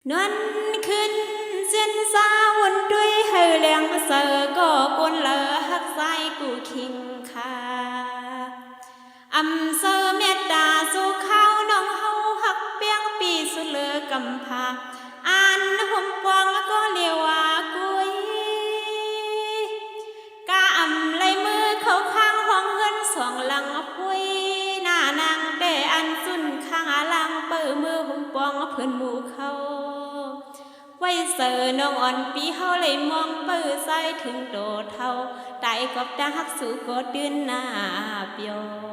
นวลขึ้นเส้นสาวนด้วยเฮเลียงเสอก็กวนเลอฮักไซกูคิงค่ะอำเสอเมตตาสู่เขาน้องเฮาฮักเปียงปีสุเลอกำพาอ่านห่มปองก็เลียวว่ากุยกะอำไหลมือเขาข้างห้องเงินสองหลังพุยหน้านางเดอันสุนข้างหลังเปิดมือห่มปองเพื่อนหมู่เขาไว้เสือน้องอ่อนปีเฮาเลยมองเปิดใส่ถึงโดดเท่าได้กอบตาฮักสู่กอดดืนหน้าเปียว